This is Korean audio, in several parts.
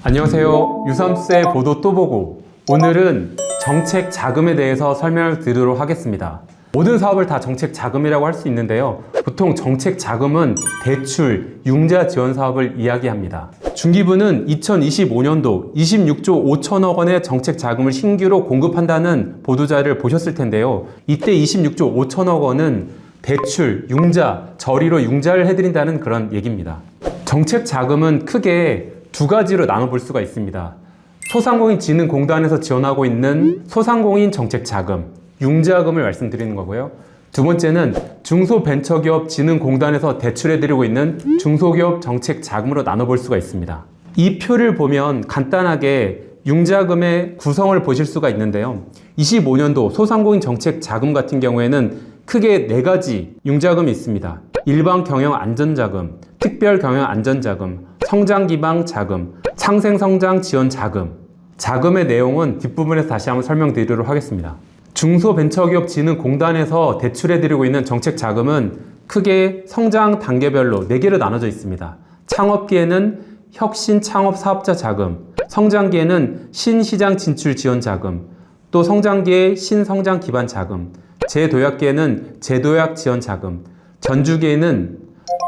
안녕하세요. 유삼수의 보도 또 보고, 오늘은 정책 자금에 대해서 설명을 드리도록 하겠습니다. 모든 사업을 다 정책 자금이라고 할 수 있는데요. 보통 정책 자금은 대출, 융자 지원 사업을 이야기합니다. 중기부는 2025년도 26조 5천억 원의 정책 자금을 신규로 공급한다는 보도자를 보셨을 텐데요. 이때 26조 5천억 원은 대출, 융자, 저리로 융자를 해드린다는 그런 얘기입니다. 정책 자금은 크게 두 가지로 나눠볼 수가 있습니다. 소상공인진흥공단에서 지원하고 있는 소상공인 정책자금, 융자금을 말씀드리는 거고요. 두 번째는 중소벤처기업진흥공단에서 대출해드리고 있는 중소기업 정책자금으로 나눠볼 수가 있습니다. 이 표를 보면 간단하게 융자금의 구성을 보실 수가 있는데요. 25년도 소상공인 정책자금 같은 경우에는 크게 네 가지 융자금이 있습니다. 일반경영안전자금, 특별경영안전자금, 성장기반자금, 상생성장지원자금. 자금의 내용은 뒷부분에서 다시 한번 설명드리도록 하겠습니다. 중소벤처기업진흥공단에서 대출해드리고 있는 정책자금은 크게 성장 단계별로 4개로 나눠져 있습니다. 창업기에는 혁신창업사업자 자금, 성장기에는 신시장 진출 지원 자금, 또 성장기에 신성장기반 자금, 재도약기에는 재도약 지원 자금, 전주기에는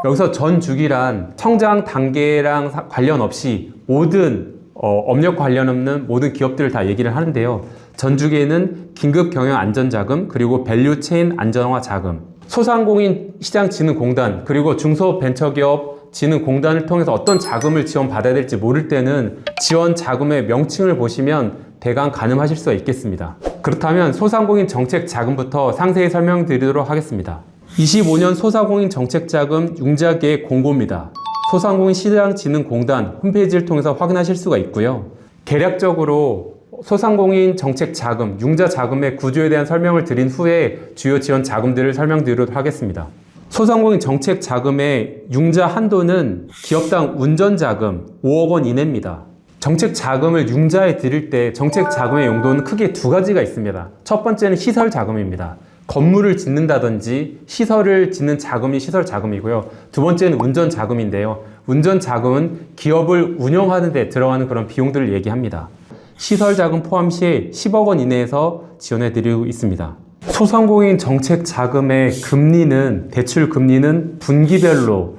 여기서 전주기란 성장 단계랑 관련 없이 모든 업력 관련 없는 모든 기업들을 다 얘기를 하는데요. 전주기에는 긴급경영안전자금, 그리고 밸류체인 안전화 자금, 소상공인 시장진흥공단, 그리고 중소벤처기업 진흥공단을 통해서 어떤 자금을 지원받아야 될지 모를 때는 지원 자금의 명칭을 보시면 대강 가늠하실 수가 있겠습니다. 그렇다면 소상공인 정책자금부터 상세히 설명드리도록 하겠습니다. 25년 소상공인 정책자금 융자계획 공고입니다. 소상공인 시장진흥공단 홈페이지를 통해서 확인하실 수가 있고요. 개략적으로 소상공인 정책자금, 융자자금의 구조에 대한 설명을 드린 후에 주요 지원 자금들을 설명드리도록 하겠습니다. 소상공인 정책자금의 융자 한도는 기업당 운전자금 5억 원 이내입니다. 정책자금을 융자에 드릴 때 정책자금의 용도는 크게 두 가지가 있습니다. 첫 번째는 시설자금입니다. 건물을 짓는다든지 시설을 짓는 자금이 시설자금이고요. 두 번째는 운전자금인데요. 운전자금은 기업을 운영하는 데 들어가는 그런 비용들을 얘기합니다. 시설자금 포함 시에 10억 원 이내에서 지원해드리고 있습니다. 소상공인 정책자금의 금리는, 대출 금리는 분기별로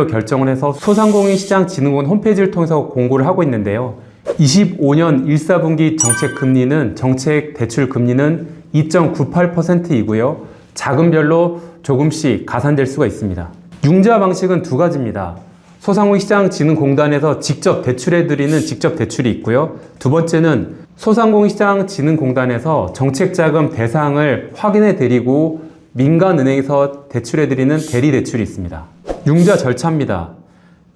결정을 해서 소상공인 시장진흥원 홈페이지를 통해서 공고를 하고 있는데요. 25년 1사분기 정책금리는, 정책 대출금리는 2.98%이고요. 자금별로 조금씩 가산될 수가 있습니다. 융자 방식은 두 가지입니다. 소상공인 시장진흥공단에서 직접 대출해드리는 직접 대출이 있고요. 두 번째는 소상공인 시장진흥공단에서 정책자금 대상을 확인해드리고 민간은행에서 대출해드리는 대리대출이 있습니다. 융자 절차입니다.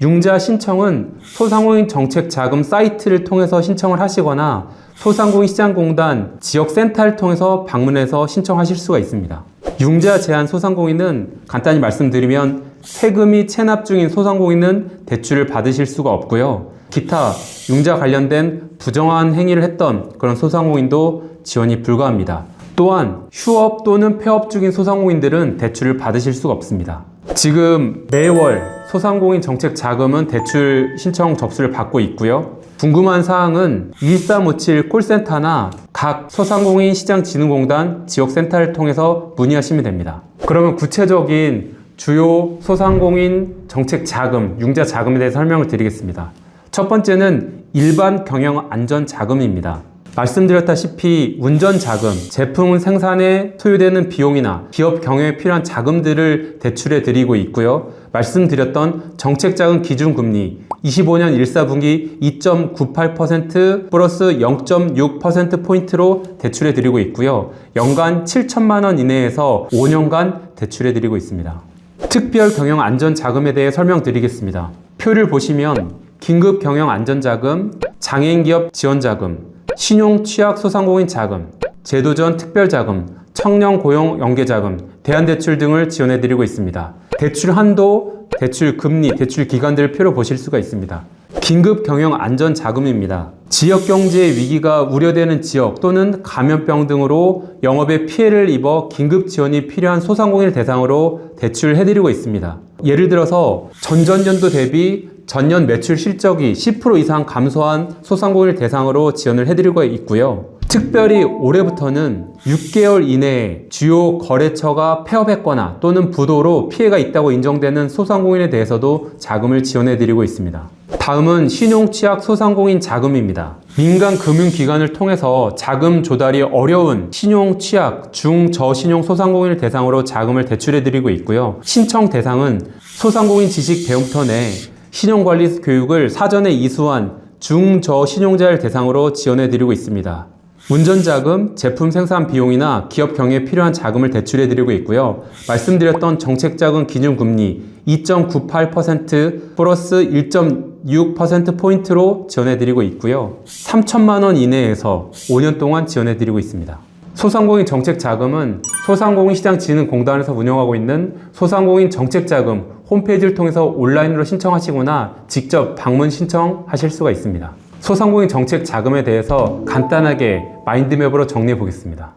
융자 신청은 소상공인 정책자금 사이트를 통해서 신청을 하시거나 소상공인 시장공단 지역센터를 통해서 방문해서 신청하실 수가 있습니다. 융자 제한 소상공인은 간단히 말씀드리면 세금이 체납 중인 소상공인은 대출을 받으실 수가 없고요. 기타 융자 관련된 부정한 행위를 했던 그런 소상공인도 지원이 불가합니다. 또한 휴업 또는 폐업 중인 소상공인들은 대출을 받으실 수가 없습니다. 지금 매월 소상공인 정책 자금은 대출 신청 접수를 받고 있고요. 궁금한 사항은 1357 콜센터나 각 소상공인 시장진흥공단 지역센터를 통해서 문의하시면 됩니다. 그러면 구체적인 주요 소상공인 정책 자금, 융자 자금에 대해서 설명을 드리겠습니다. 첫 번째는 일반 경영 안전 자금입니다. 말씀드렸다시피 운전자금, 제품 생산에 소요되는 비용이나 기업 경영에 필요한 자금들을 대출해 드리고 있고요. 말씀드렸던 정책자금 기준금리 25년 1사분기 2.98% 플러스 0.6%포인트로 대출해 드리고 있고요. 연간 7천만 원 이내에서 5년간 대출해 드리고 있습니다. 특별경영안전자금에 대해 설명드리겠습니다. 표를 보시면 긴급경영안전자금, 장애인기업 지원자금, 신용취약소상공인 자금, 제도전 특별자금, 청년고용연계자금, 대안대출 등을 지원해드리고 있습니다. 대출 한도, 대출 금리, 대출 기간들을 표로 보실 수가 있습니다. 긴급 경영 안전 자금입니다. 지역 경제의 위기가 우려되는 지역 또는 감염병 등으로 영업에 피해를 입어 긴급 지원이 필요한 소상공인을 대상으로 대출해드리고 있습니다. 예를 들어서 전전년도 대비 전년 매출 실적이 10% 이상 감소한 소상공인을 대상으로 지원을 해드리고 있고요. 특별히 올해부터는 6개월 이내에 주요 거래처가 폐업했거나 또는 부도로 피해가 있다고 인정되는 소상공인에 대해서도 자금을 지원해드리고 있습니다. 다음은 신용취약 소상공인 자금입니다. 민간 금융기관을 통해서 자금 조달이 어려운 신용취약 중저신용 소상공인을 대상으로 자금을 대출해드리고 있고요. 신청 대상은 소상공인 지식 배움터 내 신용관리 교육을 사전에 이수한 중저신용자를 대상으로 지원해드리고 있습니다. 운전자금, 제품 생산 비용이나 기업 경영에 필요한 자금을 대출해드리고 있고요. 말씀드렸던 정책자금 기준금리 2.98% 플러스 1.6%포인트로 지원해드리고 있고요. 3천만 원 이내에서 5년 동안 지원해드리고 있습니다. 소상공인 정책자금은 소상공인시장진흥공단에서 운영하고 있는 소상공인 정책자금 홈페이지를 통해서 온라인으로 신청하시거나 직접 방문 신청하실 수가 있습니다. 소상공인 정책 자금에 대해서 간단하게 마인드맵으로 정리해 보겠습니다.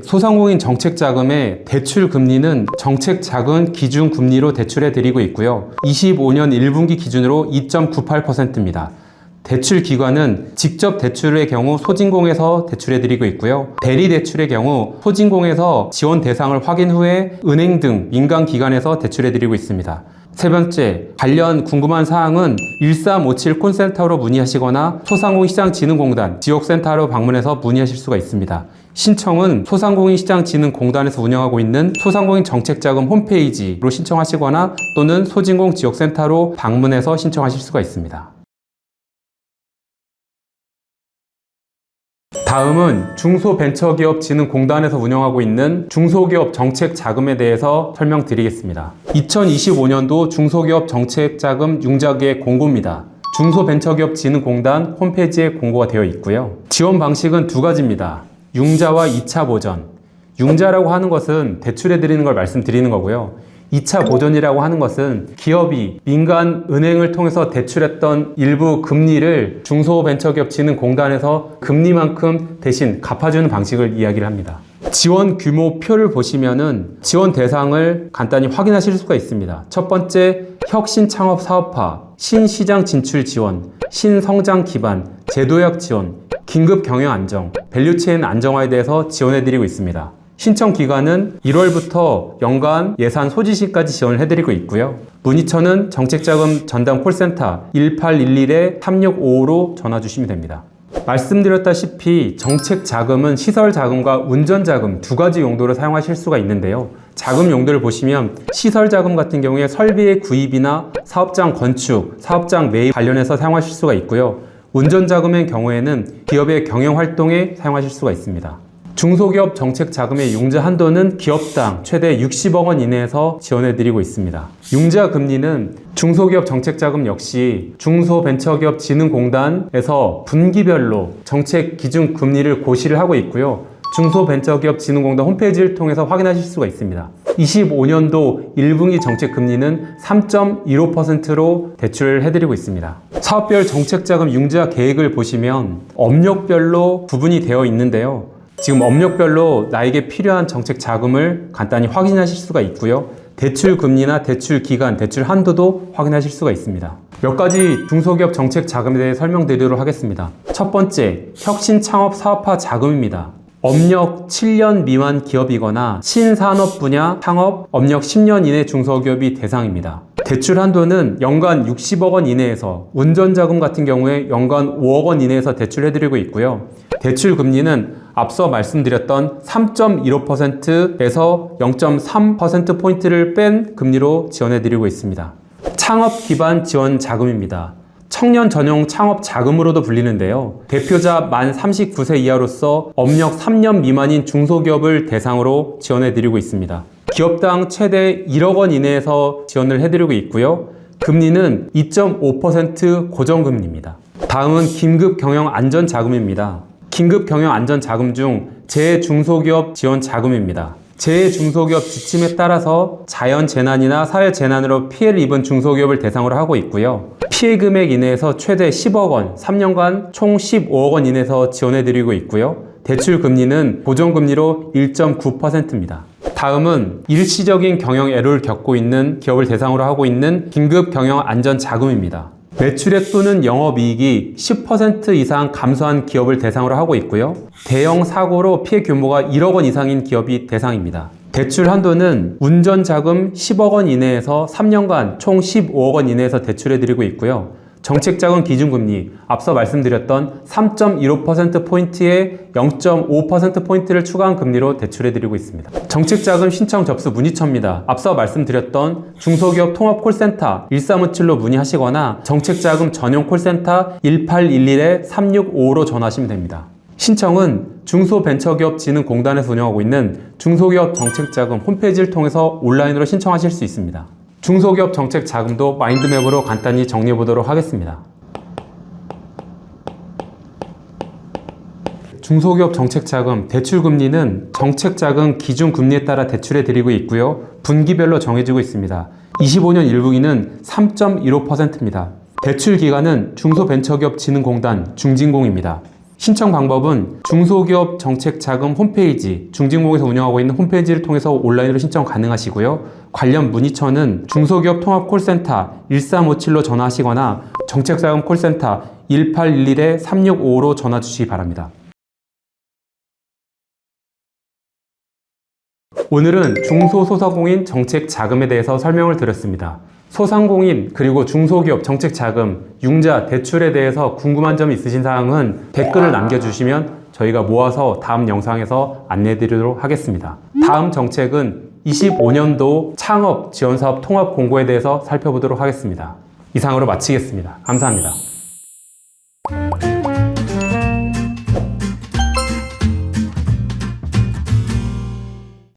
소상공인 정책 자금의 대출 금리는 정책 자금 기준 금리로 대출해 드리고 있고요. 25년 1분기 기준으로 2.98%입니다. 대출 기관은 직접 대출의 경우 소진공에서 대출해 드리고 있고요. 대리 대출의 경우 소진공에서 지원 대상을 확인 후에 은행 등 민간 기관에서 대출해 드리고 있습니다. 세 번째, 관련 궁금한 사항은 1357 콜센터로 문의하시거나 소상공인시장진흥공단 지역센터로 방문해서 문의하실 수가 있습니다. 신청은 소상공인시장진흥공단에서 운영하고 있는 소상공인 정책자금 홈페이지로 신청하시거나 또는 소진공 지역센터로 방문해서 신청하실 수가 있습니다. 다음은 중소벤처기업진흥공단에서 운영하고 있는 중소기업 정책자금에 대해서 설명드리겠습니다. 2025년도 중소기업 정책자금 융자계획 공고입니다. 중소벤처기업진흥공단 홈페이지에 공고가 되어 있고요. 지원 방식은 두 가지입니다. 융자와 2차 보전. 융자라고 하는 것은 대출해 드리는 걸 말씀드리는 거고요. 2차 보전이라고 하는 것은 기업이 민간 은행을 통해서 대출했던 일부 금리를 중소벤처기업진흥공단에서 금리만큼 대신 갚아주는 방식을 이야기를 합니다. 지원 규모표를 보시면은 지원 대상을 간단히 확인하실 수가 있습니다. 첫 번째, 혁신 창업 사업화, 신시장 진출 지원, 신성장 기반, 제도약 지원, 긴급 경영 안정, 밸류체인 안정화에 대해서 지원해드리고 있습니다. 신청 기간은 1월부터 연간 예산 소지시까지 지원을 해드리고 있고요. 문의처는 정책자금 전담 콜센터 1811-3655로 전화 주시면 됩니다. 말씀드렸다시피 정책자금은 시설자금과 운전자금 두 가지 용도로 사용하실 수가 있는데요. 자금 용도를 보시면 시설자금 같은 경우에 설비의 구입이나 사업장 건축, 사업장 매입 관련해서 사용하실 수가 있고요. 운전자금의 경우에는 기업의 경영활동에 사용하실 수가 있습니다. 중소기업 정책자금의 융자 한도는 기업당 최대 60억 원 이내에서 지원해드리고 있습니다. 융자 금리는 중소기업 정책자금 역시 중소벤처기업진흥공단에서 분기별로 정책 기준 금리를 고시를 하고 있고요. 중소벤처기업진흥공단 홈페이지를 통해서 확인하실 수가 있습니다. 25년도 1분기 정책 금리는 3.15%로 대출을 해드리고 있습니다. 사업별 정책자금 융자 계획을 보시면 업력별로 구분이 되어 있는데요. 지금 업력별로 나에게 필요한 정책 자금을 간단히 확인하실 수가 있고요. 대출 금리나 대출 기간, 대출 한도도 확인하실 수가 있습니다. 몇 가지 중소기업 정책 자금에 대해 설명드리도록 하겠습니다. 첫 번째, 혁신 창업 사업화 자금입니다. 업력 7년 미만 기업이거나 신산업 분야 창업 업력 10년 이내 중소기업이 대상입니다. 대출 한도는 연간 60억 원 이내에서 운전자금 같은 경우에 연간 5억 원 이내에서 대출해드리고 있고요. 대출 금리는 앞서 말씀드렸던 3.15%에서 0.3%포인트를 뺀 금리로 지원해드리고 있습니다. 창업 기반 지원 자금입니다. 청년 전용 창업 자금으로도 불리는데요. 대표자 만 39세 이하로서 업력 3년 미만인 중소기업을 대상으로 지원해드리고 있습니다. 기업당 최대 1억 원 이내에서 지원을 해드리고 있고요. 금리는 2.5% 고정금리입니다. 다음은 긴급 경영 안전 자금입니다. 긴급 경영 안전 자금 중 제중소기업 지원 자금입니다. 재중소기업 지침에 따라서 자연재난이나 사회재난으로 피해를 입은 중소기업을 대상으로 하고 있고요. 피해 금액 이내에서 최대 10억 원, 3년간 총 15억 원 이내에서 지원해드리고 있고요. 대출 금리는 고정금리로 1.9%입니다. 다음은 일시적인 경영 애로를 겪고 있는 기업을 대상으로 하고 있는 긴급 경영 안전 자금입니다. 매출액 또는 영업이익이 10% 이상 감소한 기업을 대상으로 하고 있고요. 대형 사고로 피해 규모가 1억 원 이상인 기업이 대상입니다. 대출 한도는 운전자금 10억 원 이내에서 3년간 총 15억 원 이내에서 대출해드리고 있고요. 정책자금 기준금리, 앞서 말씀드렸던 3.15%포인트에 0.5%포인트를 추가한 금리로 대출해드리고 있습니다. 정책자금 신청 접수 문의처입니다. 앞서 말씀드렸던 중소기업 통합콜센터 1357로 문의하시거나 정책자금 전용 콜센터 1811-3655로 전화하시면 됩니다. 신청은 중소벤처기업진흥공단에서 운영하고 있는 중소기업 정책자금 홈페이지를 통해서 온라인으로 신청하실 수 있습니다. 중소기업 정책 자금도 마인드맵으로 간단히 정리해 보도록 하겠습니다. 중소기업 정책 자금 대출 금리는 정책 자금 기준 금리에 따라 대출해 드리고 있고요. 분기별로 정해지고 있습니다. 25년 1분기는 3.15%입니다. 대출 기간은 중소벤처기업진흥공단 중진공입니다. 신청 방법은 중소기업 정책자금 홈페이지, 중진공에서 운영하고 있는 홈페이지를 통해서 온라인으로 신청 가능하시고요. 관련 문의처는 중소기업 통합콜센터 1357로 전화하시거나 정책자금 콜센터 1811-3655로 전화 주시기 바랍니다. 오늘은 중소소상공인 정책자금에 대해서 설명을 드렸습니다. 소상공인 그리고 중소기업 정책자금, 융자, 대출에 대해서 궁금한 점이 있으신 사항은 댓글을 남겨주시면 저희가 모아서 다음 영상에서 안내드리도록 하겠습니다. 다음 정책은 25년도 창업 지원사업 통합 공고에 대해서 살펴보도록 하겠습니다. 이상으로 마치겠습니다. 감사합니다.